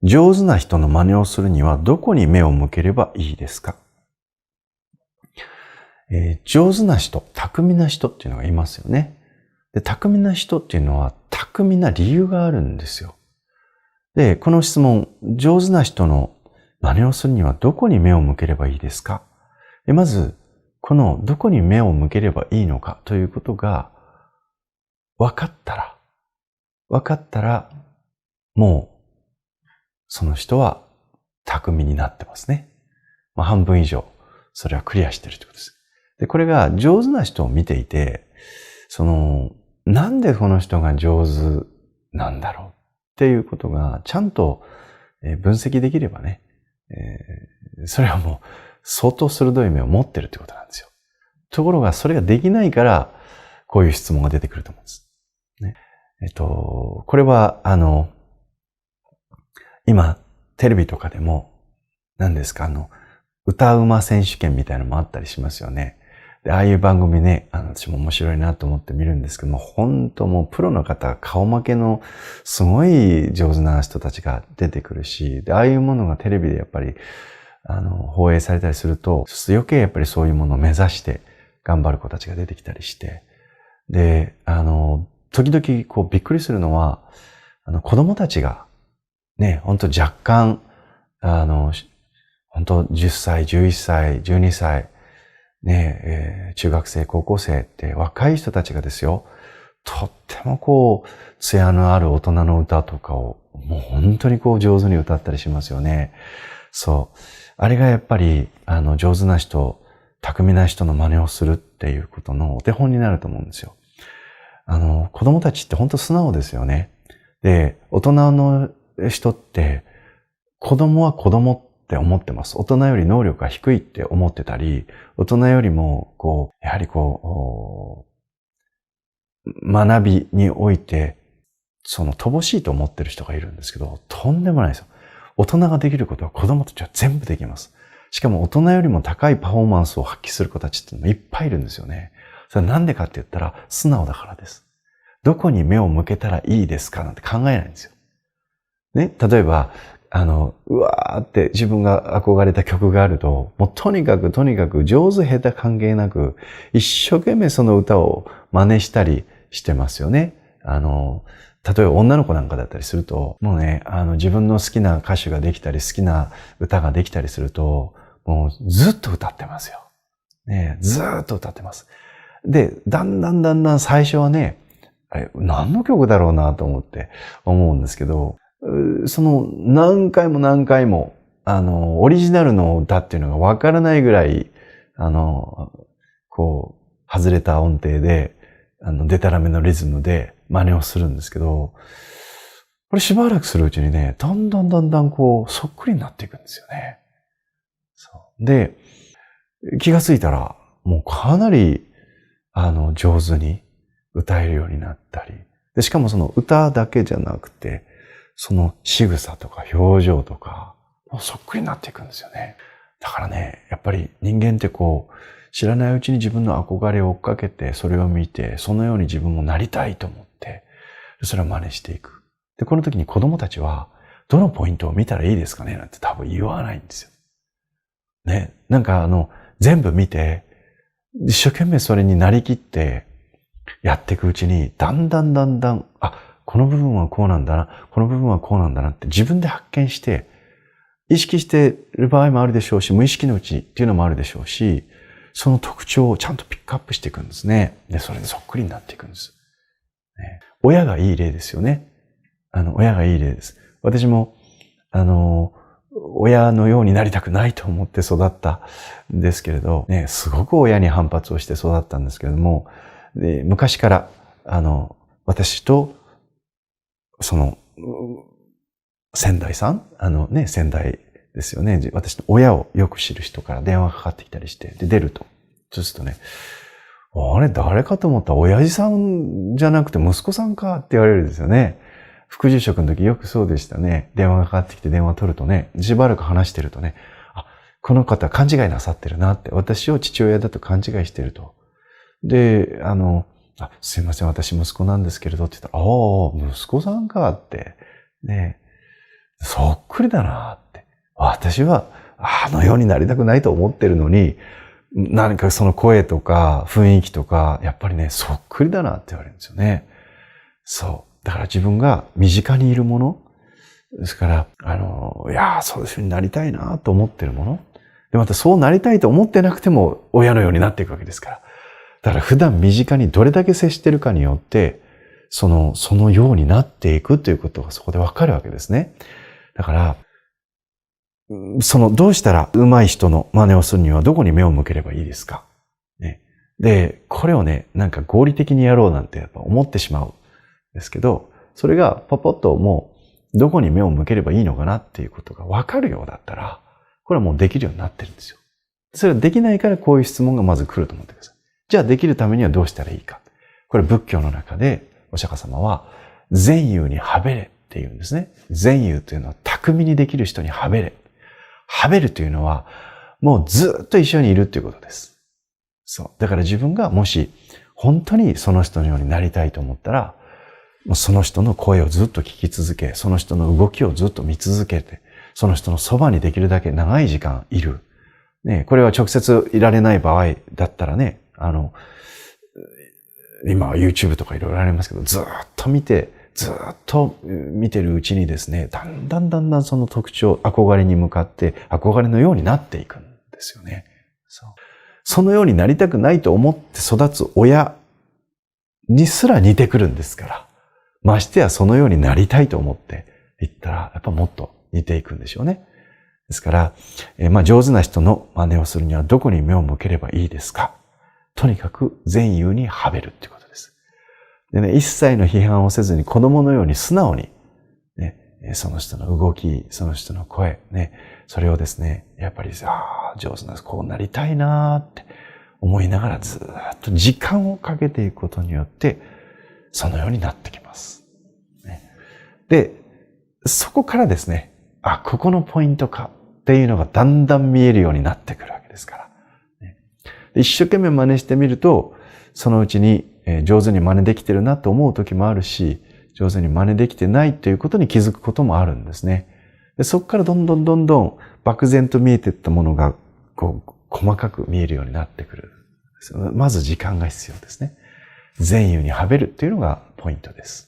上手な人の真似をするにはどこに目を向ければいいですか？上手な人、巧みな人っていうのがいますよね。で、巧みな人っていうのは巧みな理由があるんですよ。で、この質問、上手な人の真似をするにはどこに目を向ければいいですか？まず、このどこに目を向ければいいのかということが分かったら、もうその人は巧みになってますね。半分以上、それはクリアしているということです。で、これが上手な人を見ていて、なんでこの人が上手なんだろうっていうことがちゃんと分析できればね、それはもう相当鋭い目を持ってるってことなんですよ。ところがそれができないから、こういう質問が出てくると思うんです。ね、これは今テレビとかでも何ですか歌うま選手権みたいなのもあったりしますよね。で、ああいう番組ね、私も面白いなと思って見るんですけども、本当もうプロの方、顔負けのすごい上手な人たちが出てくるし、で、ああいうものがテレビでやっぱり、放映されたりすると、余計やっぱりそういうものを目指して頑張る子たちが出てきたりして、で、時々こうびっくりするのは、子供たちが、ね、本当若干、本当10歳、11歳、12歳、ね、中学生、高校生って若い人たちがですよ、とってもこう、艶のある大人の歌とかを、もう本当にこう上手に歌ったりしますよね。そう。あれがやっぱり、上手な人、巧みな人の真似をするっていうことのお手本になると思うんですよ。子供たちって本当素直ですよね。で、大人の人って、子供は子供って思ってます。大人より能力が低いって思ってたり、大人よりも、やはり学びにおいて、乏しいと思ってる人がいるんですけど、とんでもないですよ。大人ができることは子供たちは全部できます。しかも大人よりも高いパフォーマンスを発揮する子たちっていうのもいっぱいいるんですよね。それはなんでかって言ったら、素直だからです。どこに目を向けたらいいですかなんて考えないんですよ。ね、例えば、うわーって自分が憧れた曲があると、もうとにかく上手下手関係なく、一生懸命その歌を真似したりしてますよね。例えば女の子なんかだったりすると、もうね、自分の好きな歌手ができたり、好きな歌ができたりすると、もうずっと歌ってますよ。ね、ずーっと歌ってます。で、だんだん最初はね、何の曲だろうなと思うんですけど、何回も、オリジナルの歌っていうのがわからないぐらい、外れた音程で、デタラメのリズムで真似をするんですけど、これしばらくするうちにね、だんだんそっくりになっていくんですよね。そうで、気がついたら、もうかなり、上手に歌えるようになったり、で、しかもその歌だけじゃなくて、その仕草とか表情とか、もうそっくりになっていくんですよね。だからね、やっぱり人間って知らないうちに自分の憧れを追っかけて、それを見て、そのように自分もなりたいと思って、それを真似していく。で、この時に子供たちは、どのポイントを見たらいいですかねなんて多分言わないんですよ。ね。なんか全部見て、一生懸命それになりきってやっていくうちに、だんだん、この部分はこうなんだな、この部分はこうなんだなって自分で発見して、意識している場合もあるでしょうし、無意識のうちっていうのもあるでしょうし、その特徴をちゃんとピックアップしていくんですね。で、それでそっくりになっていくんです。ね、親がいい例ですよね。親がいい例です。私も、親のようになりたくないと思って育ったんですけれど、ね、すごく親に反発をして育ったんですけれども、で、昔から、私と、先代さん先代ですよね。私の親をよく知る人から電話がかかってきたりして、で、出ると。そうするとね、あれ、誰かと思ったら親父さんじゃなくて息子さんかって言われるんですよね。副住職の時よくそうでしたね。電話がかかってきて電話取るとね、しばらく話してるとね、この方勘違いなさってるなって、私を父親だと勘違いしてると。で、すいません、私息子なんですけれどって言ったら、息子さんかって。ね、そっくくりだなって。私はあのようになりたくないと思ってるのに、何かその声とか雰囲気とか、やっぱりね、そっくりだなって言われるんですよね。そう。だから自分が身近にいるもの、ですから、そういうふうになりたいなと思ってるもの。で、またそうなりたいと思ってなくても親のようになっていくわけですから。だから普段身近にどれだけ接してるかによって、そのようになっていくということがそこでわかるわけですね。だから、どうしたら上手い人の真似をするにはどこに目を向ければいいですか、ね。で、これをね、なんか合理的にやろうなんてやっぱ思ってしまうんですけど、それがパポッともうどこに目を向ければいいのかなっていうことがわかるようだったら、これはもうできるようになってるんですよ。それはできないからこういう質問がまず来ると思ってください。じゃあできるためにはどうしたらいいか。これ仏教の中でお釈迦様は善友にはべれって言うんですね。善友というのは巧みにできる人にはべれ。はべるというのはもうずっと一緒にいるということです。そう。だから自分がもし本当にその人のようになりたいと思ったら、その人の声をずっと聞き続け、その人の動きをずっと見続けて、その人のそばにできるだけ長い時間いる。ね、これは直接いられない場合だったらね、今は YouTube とかいろいろありますけど、ずっと見てるうちにですね、だんだんその特徴、憧れに向かって憧れのようになっていくんですよね。そのようになりたくないと思って育つ親にすら似てくるんですから。ましてやそのようになりたいと思っていったら、やっぱもっと似ていくんでしょうね。ですから、上手な人の真似をするにはどこに目を向ければいいですか。とにかく善友にはべるっていうことです。でね、一切の批判をせずに子供のように素直に、ね、その人の動き、その人の声、ね、それをですね、やっぱり、上手な、こうなりたいなって思いながらずっと時間をかけていくことによって、そのようになってきます。ね、で、そこからですね、ここのポイントかっていうのがだんだん見えるようになってくるわけですから。ね、一生懸命真似してみると、そのうちに上手に真似できてるなと思う時もあるし、上手に真似できてないということに気づくこともあるんですね。でそこからどんどん漠然と見えていったものがこう細かく見えるようになってくる。まず時間が必要ですね。善友にはべるっていうのがポイントです。